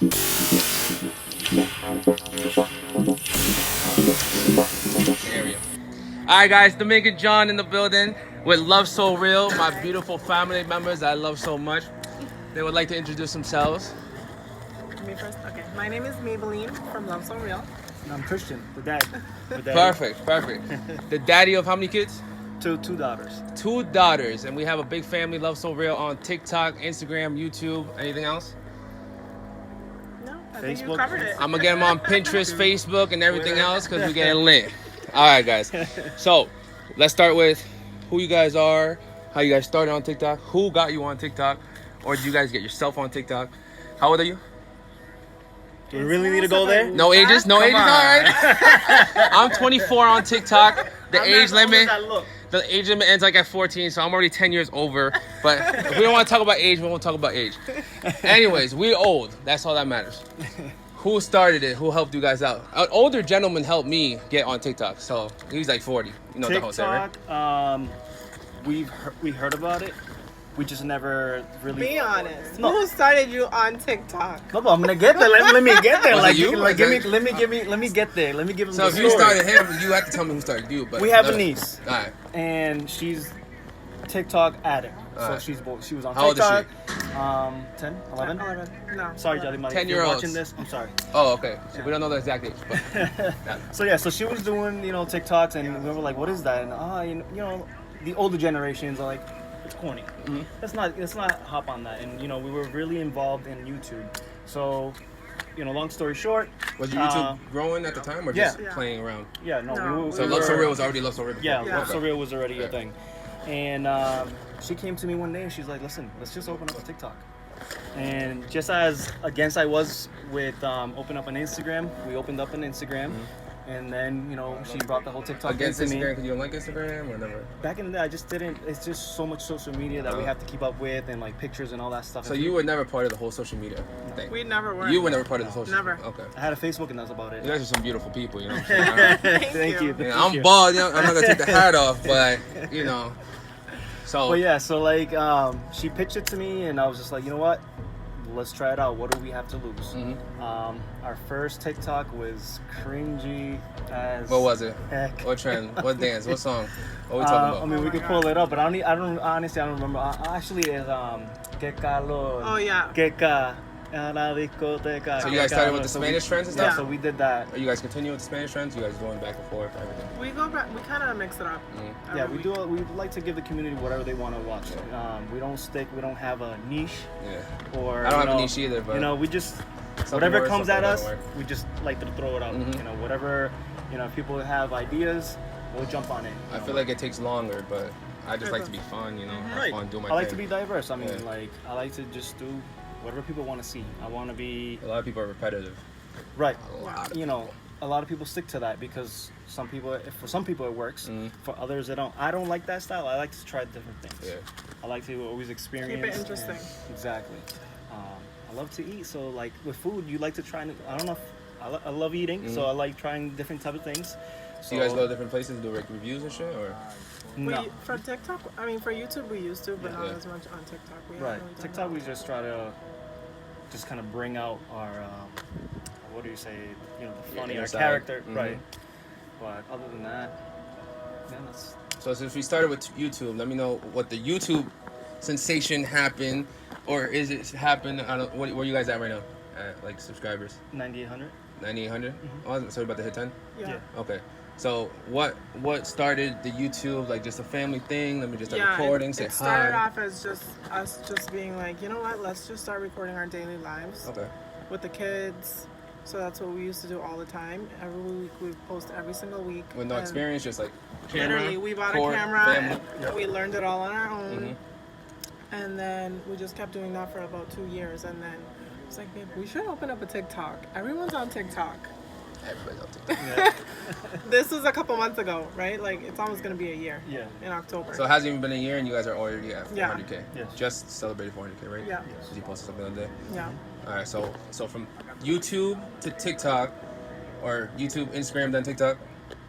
Area. All right, guys, Domingo John in the building with Love So Real, my beautiful family members I love so much. They would like to introduce themselves. Me first? Okay. My name is Maybelline from Love So Real. And I'm Christian, the dad. Perfect. The daddy of how many kids? Two daughters. 2 daughters, and we have a big family. Love So Real on TikTok, Instagram, YouTube. Anything else? No, I think you Facebook. covered it. I'm gonna get them on Pinterest, Facebook, and everything else because we getting lit. All right, guys. So let's start with who you guys are, how you guys started on TikTok, who got you on TikTok, or did you guys get yourself on TikTok? How old are you? Do we really need to go there? No ages, no ages. All right. I'm 24 on TikTok. The age limit. The age limit ends like at 14, so I'm already 10 years over. But if we don't want to talk about age, we won't talk about age. Anyways, we're old. That's all that matters. Who started it? Who helped you guys out? An older gentleman helped me get on TikTok, so he's like 40. You know the whole thing, right? TikTok, we heard about it. We just never really. Be honest. No. Who started you on TikTok? No, but I'm gonna get there. Let me get there. Was Like it you? Let me get there. Let me give him. So the if you story. started him, you have to tell me who started you. But We have a niece, All right. and she's TikTok addict. So Alright. she was on How old is TikTok. 10, 11. 11. No. Sorry, Jelly Mother. 10-year-olds. Watching this, I'm sorry. Oh, okay. So we don't know the exact age, but So yeah, so she was doing TikToks, and we were like, "What is that?" And the older generations are like, "It's corny. Mhm. Let's not hop on that." And we were really involved in YouTube. So, long story short, was your YouTube growing at the time or just Yeah. playing around? yeah, no, No, we So were, Love So Real was already Love So Real before? Yeah, Yeah. Love So Real was already a Yeah. thing. And she came to me one day and she's like, "Listen, let's just open up a TikTok." And just as against I was with open up an Instagram, we opened up an Instagram. And then, she brought the whole TikTok Against into me. Instagram because you don't like Instagram or never? Back in the day, I just didn't. It's just so much social media that we Oh. have to keep up with, and like pictures and all that stuff. So you were never part of the whole social media thing? We never were. You were never part of the social Never. Okay. I had a Facebook, and that's about it. You guys are some beautiful people, you know what I'm saying? All right. Thank you. Yeah, I'm bald, I'm not going to take the hat off, but, So, But yeah, so like she pitched it to me, and I was just like, you know what? Let's try it out. What do we have to lose? Mhm. Our first TikTok was cringy as What was it? heck. What trend? What dance? What song? What we talking about? I mean, we could pull it up, but I don't honestly, I don't remember. Actually, it's Que calor. Oh, yeah. Que ca. A la discoteca. So you guys started with the So Spanish trends and Yeah, stuff? so we did that. Are you guys continuing with the Spanish trends? You guys going back and forth, everything? We go back. We kind of mix it up. Mhm. Yeah, every we week. do. We like to give the community whatever they want to watch. We don't stick. We don't have a niche, Yeah. or I don't you have a know, niche either, but we just something whatever works, comes something at us, doesn't work. we just like to throw it out. Mhm. Whatever. If people have ideas, we'll jump on it. I feel like it takes longer, but I just like to be fun, have Right. fun, do my I like to thing. be diverse. I mean, Yeah. I like to just do whatever people want to see. I want to be A lot of people are repetitive. right. A lot. A lot of people stick to that because for some people it works. Mhm. For others, it don't. I don't like that style. I like to try different things. Yeah. I like to always experience. Keep it interesting. Exactly. I love to eat, so like with food, you like to try. I don't know. I love eating, so I like trying different type of things. So you guys go to different places and do like reviews and shit, or? No. For TikTok, I mean, for YouTube, we used to, but not Yeah. as much on TikTok. We Right. haven't really done TikTok, that. we just try to just kind of bring out our what do you say? The funny, inner our side. character, Mhm. right? But other than that, yeah, that's. So since we started with YouTube, let me know what the YouTube sensation happened, or is it happened? I don't. Where you guys at right now? Like subscribers, 9,800. 9,800. Oh, so we're about to hit 10. Yeah. Okay. So what started the YouTube? Like just a family thing? Let me just start Yeah, recording. it Say started hi. off as just us just being like, you know what, let's just start recording our daily lives Okay. with the kids. So that's what we used to do all the time. Every week we post every single week. With no And experience, just like camera, Literally, we bought cord, a camera family. and we learned it all on our own. Mhm. And then we just kept doing that for about 2 years. And then it's like, babe, we should open up a TikTok. Everyone's on TikTok. Everybody's on TikTok. Yeah. This was a couple months ago, right? Like, it's almost going to be a year Yeah. in October. So it hasn't even been a year, and you guys are already at 400K. Yes. Just celebrated 400K, right? Yeah. Did you posted something the other day? Yeah. All right. So from YouTube to TikTok, or YouTube, Instagram, then TikTok.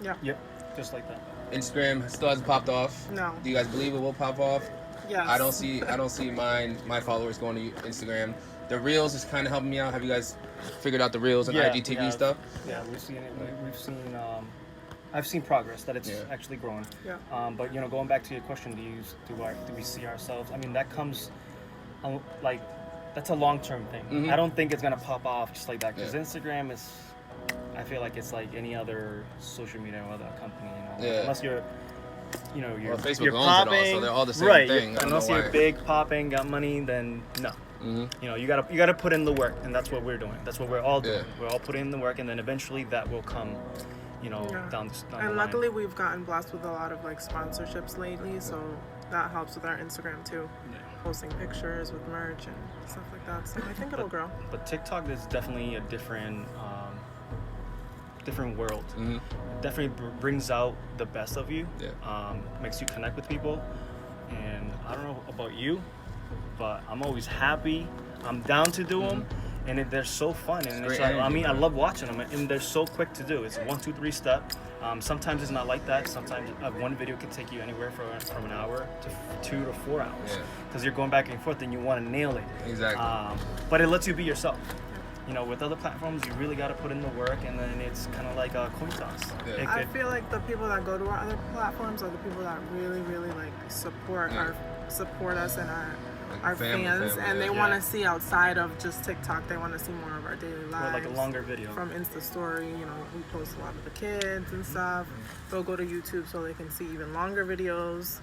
Yeah. Yep. Just like that. Instagram still hasn't popped off. No. Do you guys believe it will pop off? Yes. I don't see my followers going to Instagram. The Reels is kind of helping me out. Have you guys figured out the Reels and IGTV stuff? Yeah, we've seen it. We've seen. I've seen progress that it's actually growing. Yeah. But going back to your question, do we see ourselves? I mean, that comes, like, that's a long-term thing. Mm-hmm. I don't think it's gonna pop off just like that because Instagram is. I feel like it's like any other social media or other company, unless you're Facebook you're owns popping, it all, so they're all the same thing. Unless you're big, popping, got money, then no. Mm-hmm. You gotta put in the work, and that's what we're doing. That's what we're all doing. We're all putting in the work, and then eventually that will come, down the And line. luckily, we've gotten blessed with a lot of like sponsorships lately, so that helps with our Instagram too. Yeah. Posting pictures with merch and stuff like that. So I think it'll grow. But TikTok is definitely a different world. Mm-hmm. It definitely brings out the best of you. Yeah. Makes you connect with people. And I don't know about you, but I'm always happy. I'm down to do them. And they're so fun. And it's like, energy, I love watching them. And they're so quick to do. It's 1, 2, 3 step. Sometimes it's not like that. Sometimes one video can take you anywhere from an hour to 2 to 4 hours. Because you're going back and forth and you want to nail it. Exactly. But it lets you be yourself. With other platforms, you really got to put in the work, and then it's kind of like a coin toss. Yeah. I feel like the people that go to our other platforms are the people that really, really like support us and our fans, and they want to see outside of just TikTok. They want to see more of our daily lives. Or like a longer video. From Insta Story, we post a lot of the kids and stuff. They'll go to YouTube so they can see even longer videos.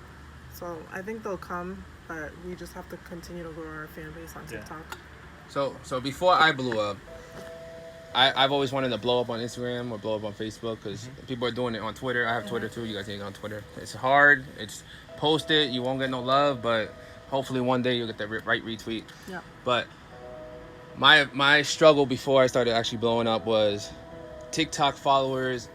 So I think they'll come, but we just have to continue to grow our fan base on TikTok. So before I blew up, I've always wanted to blow up on Instagram or blow up on Facebook because people are doing it on Twitter. I have Twitter too. You guys ain't on Twitter. It's hard. It's post it. You won't get no love, but hopefully one day you'll get the right retweet. Yeah. But my struggle before I started actually blowing up was TikTok followers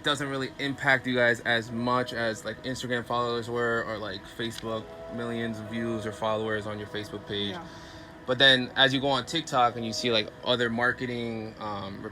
doesn't really impact you guys as much as like Instagram followers were, or like Facebook, millions of views or followers on your Facebook page. Yeah. But then as you go on TikTok and you see like other marketing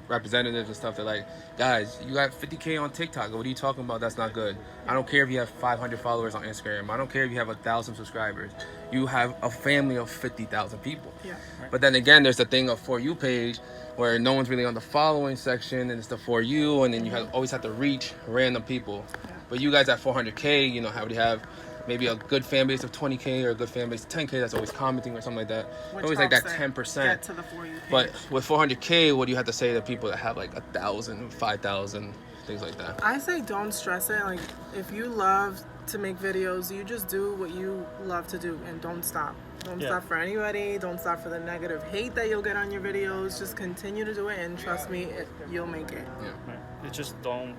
representatives and stuff, they're like, guys, you got 50K on TikTok. What are you talking about? That's not good. I don't care if you have 500 followers on Instagram. I don't care if you have 1,000 subscribers. You have a family of 50,000 people. Yeah. But then again, there's the thing of For You page where no one's really on the following section, and it's the For You, and then you always have to reach random people. Yeah. But you guys at 400K, how would you have maybe a good fan base of 20K or a good fan base of 10K that's always commenting or something like that. Which always like that helps 10%. Get to the For You page. But with 400K, what do you have to say to people that have like 1,000, 5,000, things like that? I say don't stress it. Like, if you love to make videos, you just do what you love to do and don't stop. Don't stop for anybody. Don't stop for the negative hate that you'll get on your videos. Just continue to do it, and trust me, you'll make it. Yeah. Right. It's just don't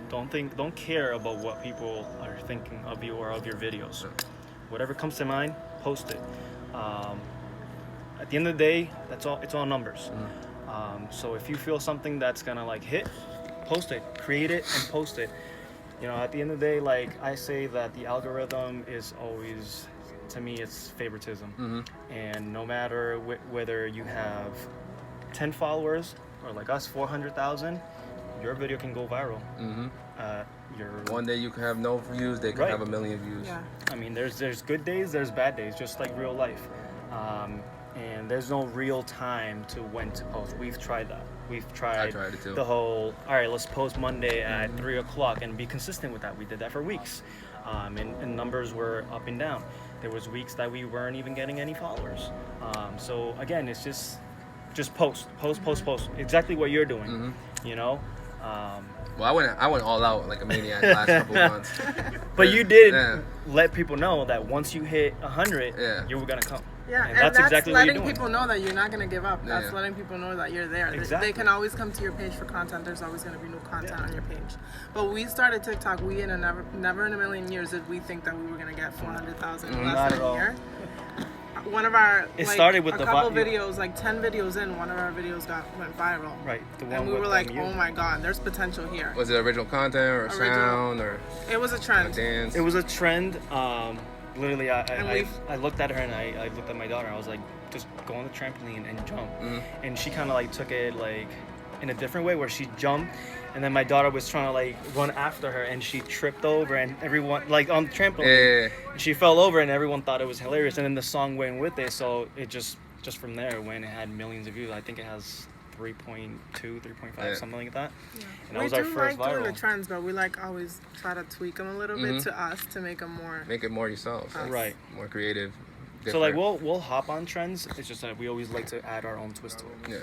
care about what people are thinking of you or of your videos. Whatever comes to mind, post it. At the end of the day, it's all numbers. So if you feel something that's gonna like hit, post it, create it, and post it. At the end of the day, like I say that the algorithm is always, to me, it's favoritism. And no matter whether you have 10 followers or like us, 400,000, your video can go viral. One day you can have no views, they can have 1 million views. Yeah. I mean, there's good days, there's bad days, just like real life. And there's no real time to when to post. We've tried that. We've tried it too. the whole, all right, let's post Monday at 3 o'clock and be consistent with that. We did that for weeks. And numbers were up and down. There was weeks that we weren't even getting any followers. So again, it's just post. Exactly what you're doing, Well, I went all out like a maniac the last couple of months. But you did let people know that once you hit 100, you were gonna come. Yeah, and that's exactly what you're letting doing. people know that you're not going to give up. That's Yeah. letting people know that you're there. Exactly. They can always come to your page for content. There's always going to be new content on your page. But we started TikTok. We never in a million years did we think that we were going to get 400,000 in Not less at than all. a year. One of our started with a the couple videos, like 10 videos in, one of our videos went viral. Right. The one And we with were like, you. oh my god, there's potential here. Was it original content or sound or It was a a trend. dance? It was a trend. Literally, I we've- looked at her and I looked at my daughter. I was like, just go on the trampoline and jump. And she kind of like took it like in a different way where she jumped, and then my daughter was trying to like run after her, and she tripped over, and everyone like on the trampoline, she fell over, and everyone thought it was hilarious. And then the song went with it, so it just just from there, when it had millions of views, I think it has 3.2, 3.5, Yeah. something like that. Yeah. And that was our first like doing viral. the trends, but we like always try to tweak them a little bit to us to make them more. Make it more yourself. Us. Right. More creative. So like different. we'll hop on trends. It's just that we always like to add our own twist to it. Yeah.